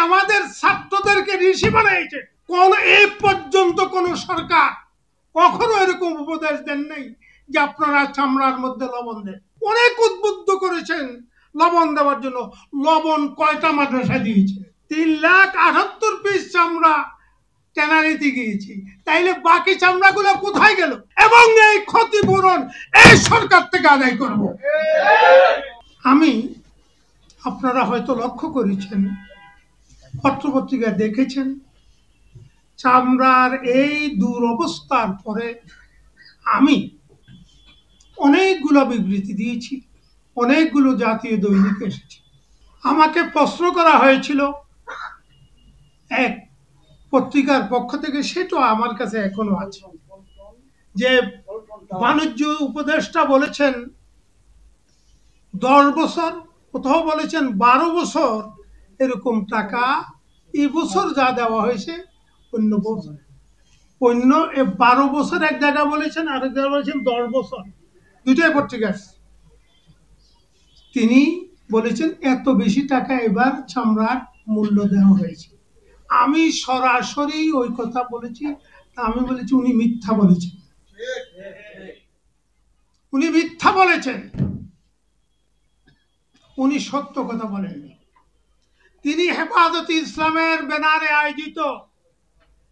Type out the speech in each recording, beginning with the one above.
আমাদের ছাত্রদেরকে ঋষি বানাইছে। কোন এই পর্যন্ত কোন সরকার কখনো এরকম উপদেশ দেন নাই যে আপনারা চামড়ার মধ্যে লবণ দেন। অনেক উদ্বুদ্ধ করেছেন লবণ দেওয়ার জন্য। লবণ কয়টা মাদ্রাসা দিয়েছে? 3,78,000 পিস চামড়া ট্যানারিতে গিয়েছি, তাইলে বাকি চামড়াগুলো কোথায় গেল? এবং এই ক্ষতিপূরণ এই সরকার থেকে আদায় করব। আমি, আপনারা হয়তো লক্ষ্য করেছেন, পত্রপত্রিকা দেখেছেন, চামড়ার এই দুরবস্থার পরে আমি অনেকগুলো বিবৃতি দিয়েছি, অনেকগুলো জাতীয় দৈনিক এসেছে। আমাকে প্রশ্ন করা হয়েছিল এক পত্রিকার পক্ষ থেকে, সেটা আমার কাছে এখনো আছে, যে বাণিজ্য উপদেষ্টা বলেছেন 10 বছর, কোথাও বলেছেন 12 বছর এরকম টাকা এই বছর যা দেওয়া হয়েছে অন্য বছর, অন্য 12 বছর এক জায়গায় বলেছেন, আরেক জায়গায় বলেছেন 10 বছর, দুইটাই পত্রিকা। তিনি বলেছেন এত বেশি টাকা এবার চামড়ার মূল্য দেওয়া হয়েছে। আমি সরাসরি ওই কথা বলেছি। আমি বলেছি উনি মিথ্যা বলেছেন, উনি মিথ্যা বলেছেন, উনি সত্য কথা বলেননি। তিনি হেফাজতে ইসলামের ব্যানারে আয়োজিত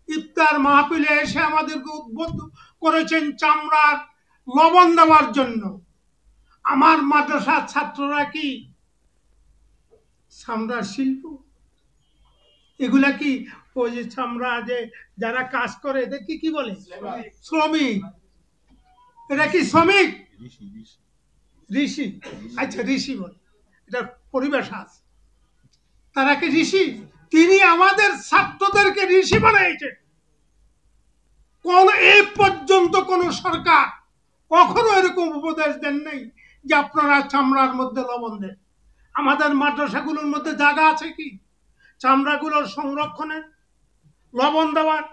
ইফতার মাহফিলে এসে আমাদেরকে উদ্বুদ্ধ করেছেন চামড়ার লবণ দেওয়ার জন্য। আমার মাদ্রাসার ছাত্ররা কি চামড়ার শিল্প? এগুলা কি ওই যে চামড়া যে যারা কাজ করে এদের কি বলে? শ্রমিক। এটা কি শ্রমিক? ঋষি। আচ্ছা, ঋষি বলে, এটা পরিবেশ আছে। তারা কি ঋষি? তিনি আমাদের ছাত্রদেরকে ঋষি বানাইছে। কোন এই পর্যন্ত কোন সরকার কখনো এরকম উপদেশ দেন নাই যে আপনারা চামড়ার মধ্যে লবণ দেন। আমাদের মাদ্রাসাগুলোর মধ্যে জায়গা আছে কি চামড়াগুলোর সংরক্ষণের, লবণ দেওয়ার?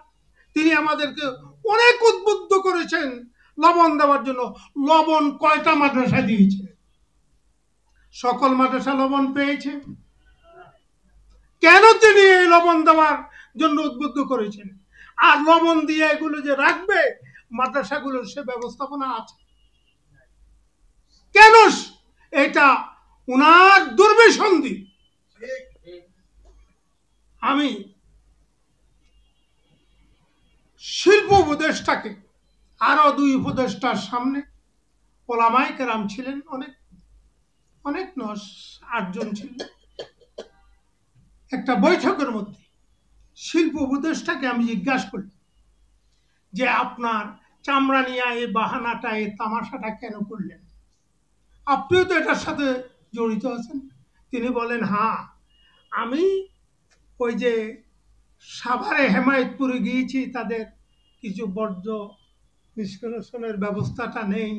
তিনি আমাদেরকে অনেক উদ্বুদ্ধ করেছেন লবণ দেওয়ার জন্য। লবণ কয়টা মাদ্রাসা দিয়েছে? সকল মাদ্রাসা লবণ পেয়েছে? কেন তিনি এই লবণ দেওয়ার জন্য উদ্বুদ্ধ করেছেন? আর লবণ দিয়ে এগুলো যে রাখবে মাদ্রাসাগুলোর সে ব্যবস্থাপনা আছে? কেন? এটা উনার দুর্বিসন্ধি। আমি শিল্প উপদেষ্টাকে, আরো 2 উপদেষ্টার সামনে, ওলামায়ে কেরাম ছিলেন, অনেক 8 জন ছিলেন একটা বৈঠকের মধ্যে। শিল্প উপদেষ্টাকে আমি জিজ্ঞাসা করলাম যে আপনার চামড়া নিয়ে এই বাহানাটা, এই তামাশাটা কেন করলেন? আপনিও তো এটার সাথে জড়িত আছেন। তিনি বলেন, হ্যাঁ, আমি ওই যে সাভারে হেমায়েতপুরে গিয়েছি, তাদের কিছু বর্জ্য নিষ্কাশনের ব্যবস্থাটা নেই,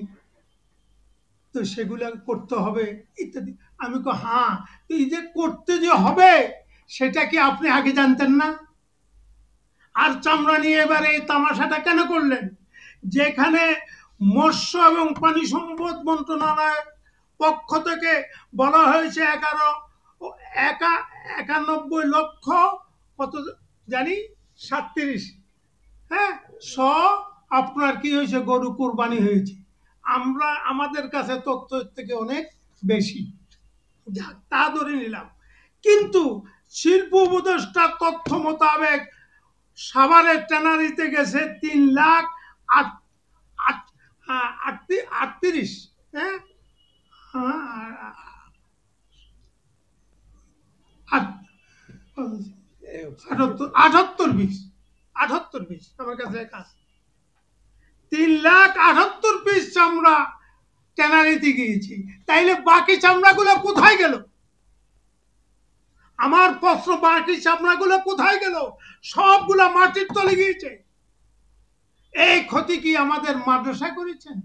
তো সেগুলো করতে হবে ইত্যাদি। আমি কই, হ্যাঁ, এই যে করতে যে হবে সেটা কি আপনি আগে জানতেন না? আর চামড়া নিয়ে এবারে এই তামাশাটা কেন করলেন? যেখানে মৎস্য এবং পানি সম্পদ মন্ত্রণালয়ের পক্ষ থেকে বলা হয়েছে 91 লক্ষ কত জানি 37, হ্যাঁ, আপনার কি হয়েছে, গরু কুরবানি হয়েছে। আমাদের কাছে তথ্য থেকে অনেক বেশি, তা ধরে নিলাম। কিন্তু শিল্প উপদেষ্টার তথ্য মোতাবেক সাভারের ট্যানারিতে গেছে 3,38,000, হ্যাঁ, 78 পিস আমার কাছে 3,78,000 পিস চামড়া ট্যানারিতে গিয়েছি, তাইলে বাকি চামড়াগুলো কোথায় গেল? আমার প্রশ্ন, বাকি চামড়াগুলো কোথায় গেল? সবগুলা মাটির তলে গিয়েছে। এই ক্ষতি কি আমাদের মাদ্রাসায় করেছেন?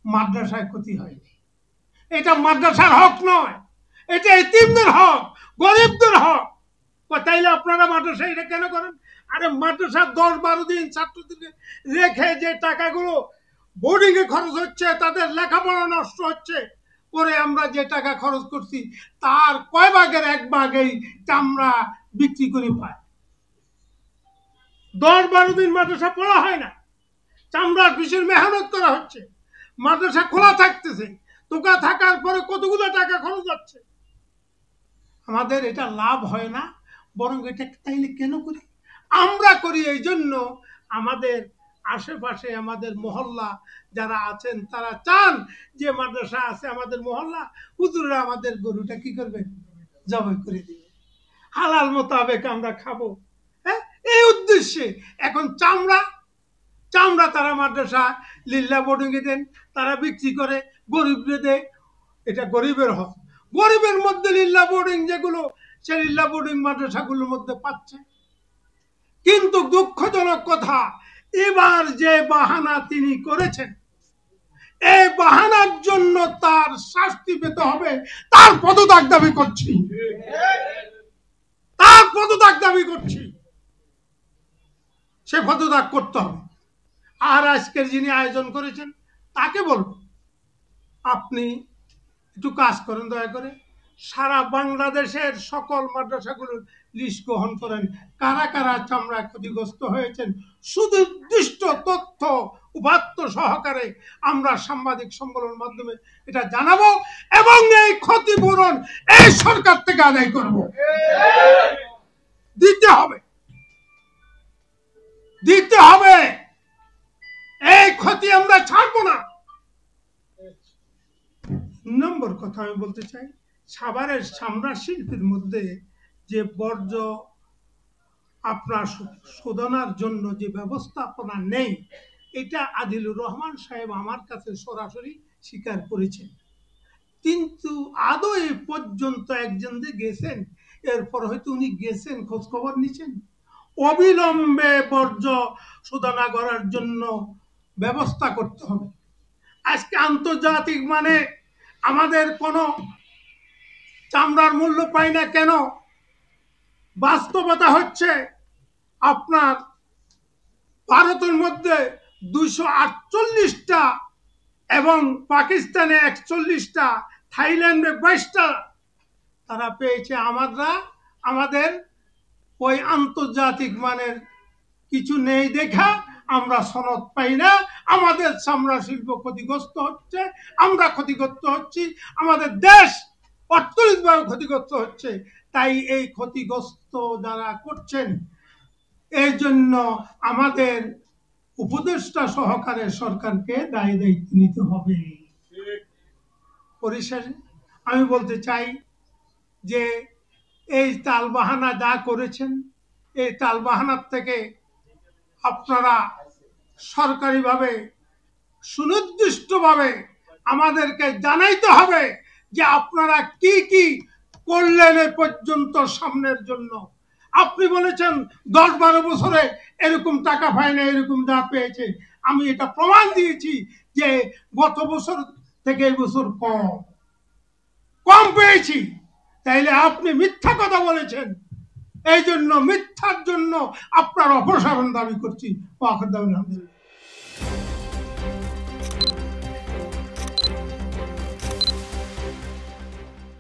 মাদ্রাসায় ক্ষতি হয়নি। এটা মাদ্রাসার হক নয়, এটা এতিমদের হক, গরিবদের হক। তাইলে আপনারা মাদ্রাসা এটা কেন করেন? আরে মাদ্রাসার 10-12 দিন ছাত্রদেরকে রেখে যে টাকাগুলো বোর্ডিং এ খরচ হচ্ছে, তাদের লেখাপড়া নষ্ট হচ্ছে, পরে আমরা যে টাকা খরচ করছি তার কয় ভাগের 1 ভাগ এই চামড়া বিক্রি করে পায়। 10-12 দিন মাদ্রাসা পড়া হয় না, চামড়ার পিছনে মেহনত করা হচ্ছে, মাদ্রাসা খোলা থাকতেছে, দোকান থাকার পরে কতগুলো টাকা খরচ হচ্ছে। আমাদের এটা লাভ হয় না, বরং এটা তাইলে কেন করি? আমরা করি এই জন্য আমাদের আশেপাশে আমাদের মহল্লা যারা আছেন তারা চান যে মাদ্রাসা আছে আমাদের মহল্লা, হুজুররা আমাদের গরুটা কি করবে, জবাই করে দিবে, হালাল মোতাবেক আমরা খাবো। হ্যাঁ, এই উদ্দেশ্যে এখন চামড়া তারা মাদ্রাসা লিল্লা বোর্ডিং এ দেন, তারা বিক্রি করে গরিবরে দেয়। এটা গরিবের হক। গরিবের মধ্যে লিল্লা বোর্ডিং যেগুলো, সেই লিল্লা বোর্ডিং মাদ্রাসাগুলোর মধ্যে পাচ্ছে। কিন্তু দুঃখজনক কথা, এবার যে বাহানা তিনি করেছেন, এই বাহানার জন্য তার শাস্তি পেতে হবে। তার পদত্যাগ দাবি করছি, তার পদত্যাগ দাবি করছি, সে পদত্যাগ করতে হবে। আর আজকের যিনি আয়োজন করেছেন তাকে বলবো, আপনি একটু কাজ করেন, দয়া করে সারা বাংলাদেশের সকল মাদ্রাসাগুলোর লিস্ট গ্রহণ করেন, কারা কারা চামড়া ক্ষতিগ্রস্ত হয়েছেন, সুনির্দিষ্ট তথ্য উপাত্ত সহকারে আমরা সাংবাদিক সম্মেলনের মাধ্যমে এটা জানাবো এবং এই ক্ষতিপূরণ এই সরকার থেকে আদায় করব, দিতে হবে, দিতে হবে। এই ক্ষতি আমরা ছাড়বো না। নম্বর কথা আমি বলতে চাই, সাভারের চামড়া শিল্পের মধ্যে যে বর্জ্য আপনার শোধনার জন্য যে ব্যবস্থাপনা নেই, এটা আদিলুর রহমান সাহেব আমার কাছে সরাসরি স্বীকার করেছেন। কিন্তু আদৌ এই পর্যন্ত একজন যে গেছেন, এরপর হয়তো উনি গেছেন, খোঁজ খবর নিচ্ছেন। অবিলম্বে বর্জ্য শোধনা করার জন্য ব্যবস্থা করতে হবে। আজকে আন্তর্জাতিক মানে আমাদের কোনো চামড়ার মূল্য পাই না কেন? বাস্তবতা হচ্ছে আপনার ভারতের মধ্যে 248টা এবং পাকিস্তানে 41টা, থাইল্যান্ডে 22টা তারা পেয়েছে। আমাদের ওই আন্তর্জাতিক মানের কিছু নেই দেখা আমরা সনদ পাই না। আমাদের চামড়া শিল্প ক্ষতিগ্রস্ত হচ্ছে, আমরা ক্ষতিগ্রস্ত হচ্ছি, আমাদের দেশ অর্থনৈতিকভাবে ক্ষতিগ্রস্ত হচ্ছে। তাই এই ক্ষতিগ্রস্ত যারা করছেন, এই জন্য আমাদের উপদেষ্টা সহকারে সরকারকে দায়ী দায়িত্ব নিতে হবে। পরিশেষে আমি বলতে চাই যে এই তালবাহানা যা করেছেন, এই তালবাহানার থেকে আপনারা সরকারিভাবে সুনির্দিষ্টভাবে আমাদেরকে জানাইতে হবে যে আপনারা কি কি করলেন এ পর্যন্ত সামনের জন্য। আপনি বলেছেন 10-12 বছরে এরকম টাকা পায় না, এরকম যা পেয়েছে। আমি এটা প্রমাণ দিয়েছি যে গত বছর থেকে এই বছর কম পেয়েছি। তাইলে আপনি মিথ্যা কথা বলেছেন, এই জন্য মিথ্যার জন্য আপনার অপসারণ দাবি করছি। আলহামদুলিল্লাহ।